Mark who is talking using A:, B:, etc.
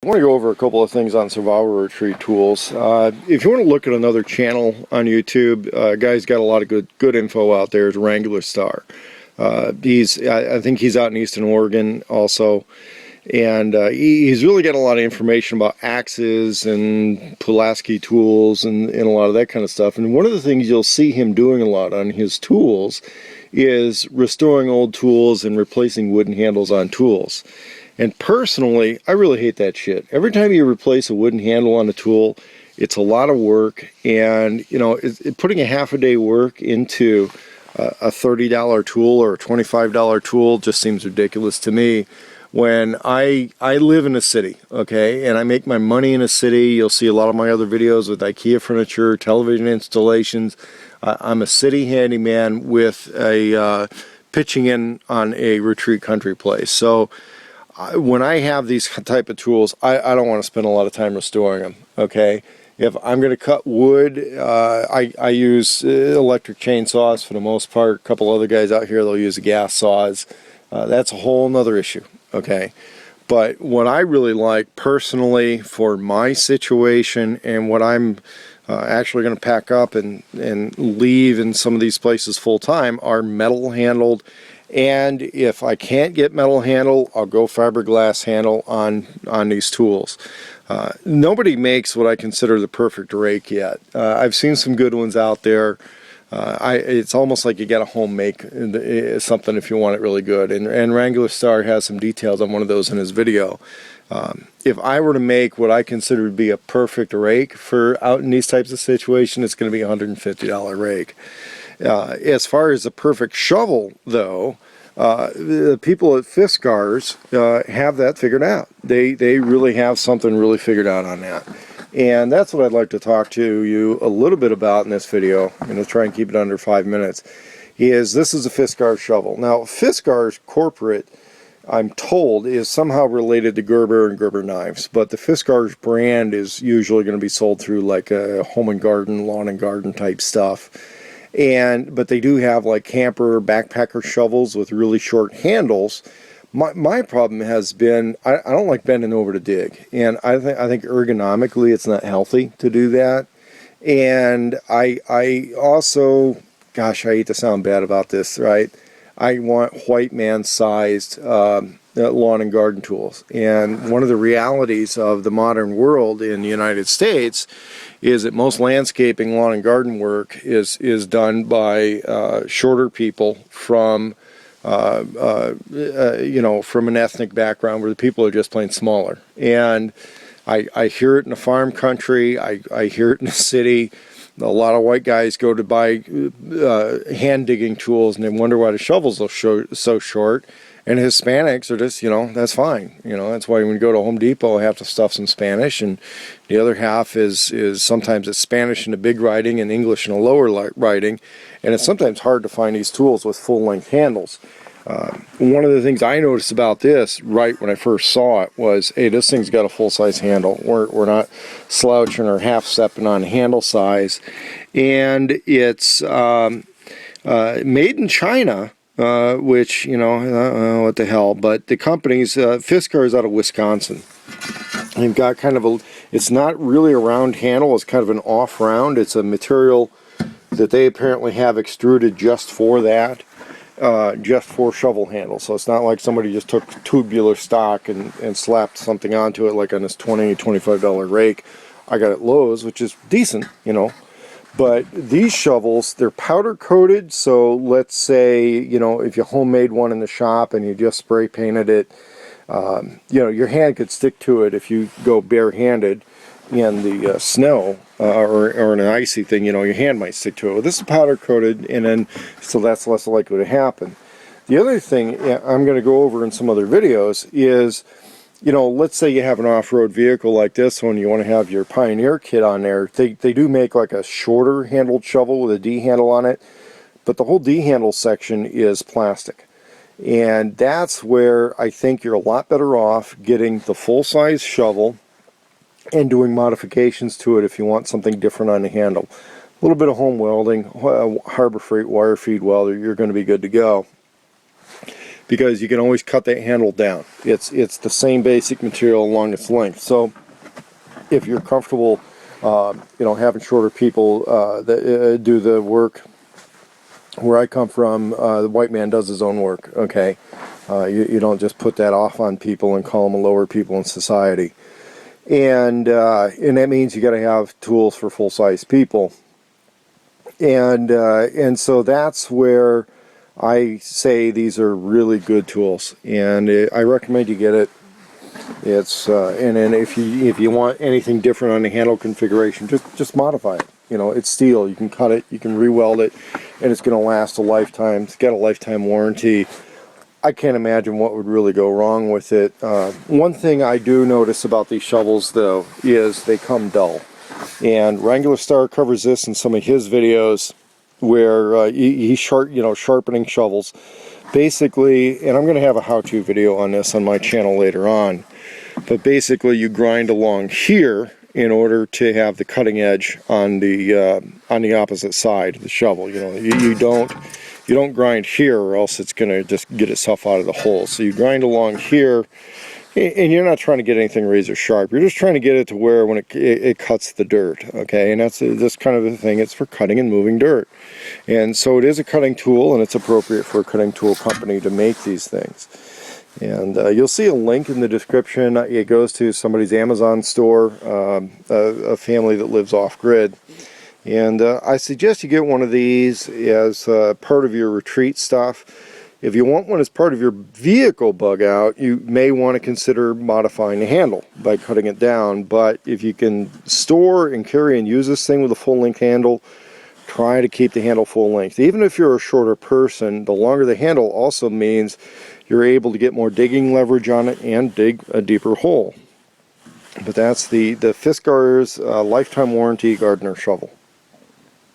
A: want to go over a couple of things on survival retreat tools. If you want to look at another channel on YouTube, guy's got a lot of good info out there. Is Wrangler Star. I think he's out in Eastern Oregon also, and he's really got a lot of information about axes and Pulaski tools and a lot of that kind of stuff. And one of the things you'll see him doing a lot on his tools is restoring old tools and replacing wooden handles on tools. And personally, I really hate that shit. Every time you replace a wooden handle on a tool, it's a lot of work, and you know, putting a half a day work into a $30 tool or a $25 tool just seems ridiculous to me. When I live in a city, okay, and I make my money in a city. You'll see a lot of my other videos with IKEA furniture, television installations. I'm a city handyman with a pitching in on a retreat country place. So when I have these type of tools, I don't want to spend a lot of time restoring them, okay? If I'm going to cut wood, I use electric chainsaws for the most part. A couple other guys out here, they'll use gas saws. That's a whole nother issue, okay? But what I really like personally for my situation and what I'm actually going to pack up and leave in some of these places full time are metal handled. And if I can't get metal handle, I'll go fiberglass handle on these tools. Nobody makes what I consider the perfect rake yet. I've seen some good ones out there. It's almost like you got to home make something if you want it really good. And Wrangler Star has some details on one of those in his video. If I were to make what I consider to be a perfect rake for out in these types of situations, it's going to be a $150 rake. As far as the perfect shovel, though, the people at Fiskars have that figured out. They really have something really figured out on that. And that's what I'd like to talk to you a little bit about in this video. I'm going to try and keep it under 5 minutes. This is a Fiskars shovel. Now, Fiskars corporate, I'm told, is somehow related to Gerber and Gerber knives, but the Fiskars brand is usually going to be sold through like a home and garden, lawn and garden type stuff. But they do have like camper, backpacker shovels with really short handles. My problem has been I don't like bending over to dig, and I think ergonomically it's not healthy to do that. And I also, gosh, I hate to sound bad about this, right? I want white man sized lawn and garden tools. And one of the realities of the modern world in the United States is that most landscaping, lawn and garden work is done by shorter people from from an ethnic background where the people are just plain smaller. And I hear it in the farm country. I hear it in the city. A lot of white guys go to buy hand digging tools and they wonder why the shovels are so short. And Hispanics are just, that's fine. That's why when you go to Home Depot, I have to stuff some Spanish, and the other half is sometimes it's Spanish in the big writing and English in the lower writing, and it's sometimes hard to find these tools with full-length handles. One of the things I noticed about this right when I first saw it was, hey, this thing's got a full-size handle. We're not slouching or half-stepping on handle size, and it's made in China. Which, what the hell, but the company's, Fiskars out of Wisconsin. They've got kind of it's not really a round handle, it's kind of an off round. It's a material that they apparently have extruded just for that, just for shovel handles. So it's not like somebody just took tubular stock and slapped something onto it like on this $20, $25 rake I got at Lowe's, which is decent, But these shovels, they're powder coated, so let's say, if you homemade one in the shop and you just spray painted it, your hand could stick to it if you go barehanded in the snow or in an icy thing, your hand might stick to it. Well, this is powder coated, and then so that's less likely to happen. The other thing I'm going to go over in some other videos is, let's say you have an off-road vehicle like this one, you want to have your Pioneer kit on there. They do make like a shorter handled shovel with a D handle on it, but the whole D handle section is plastic. And that's where I think you're a lot better off getting the full-size shovel and doing modifications to it if you want something different on the handle. A little bit of home welding, Harbor Freight wire feed welder, you're going to be good to go. because you can always cut that handle down. It's the same basic material along its length. So if you're comfortable, having shorter people that do the work, where I come from, the white man does his own work. Okay, you don't just put that off on people and call them lower people in society. And that means you got to have tools for full-size people. And so that's where I say these are really good tools, and I recommend you get it. It's and then if you want anything different on the handle configuration, just modify it. It's steel. You can cut it, you can re-weld it, and it's going to last a lifetime. It's got a lifetime warranty. I can't imagine what would really go wrong with it. One thing I do notice about these shovels, though, is they come dull. And Wrangler Star covers this in some of his videos, where he's sharpening shovels. Basically, and I'm going to have a how-to video on this on my channel later on, but basically you grind along here in order to have the cutting edge on the opposite side of the shovel. You don't grind here, or else it's going to just get itself out of the hole. So you grind along here, and you're not trying to get anything razor sharp. You're just trying to get it to where when it cuts the dirt. Okay, and that's kind of the thing. It's for cutting and moving dirt. And so it is a cutting tool, and it's appropriate for a cutting tool company to make these things. And you'll see a link in the description. It goes to somebody's Amazon store, a family that lives off-grid. And I suggest you get one of these as part of your retreat stuff. If you want one as part of your vehicle bug out, you may want to consider modifying the handle by cutting it down. But if you can store and carry and use this thing with a full-length handle, try to keep the handle full length. Even if you're a shorter person, the longer the handle also means you're able to get more digging leverage on it and dig a deeper hole. But that's the Fiskars lifetime warranty gardener shovel.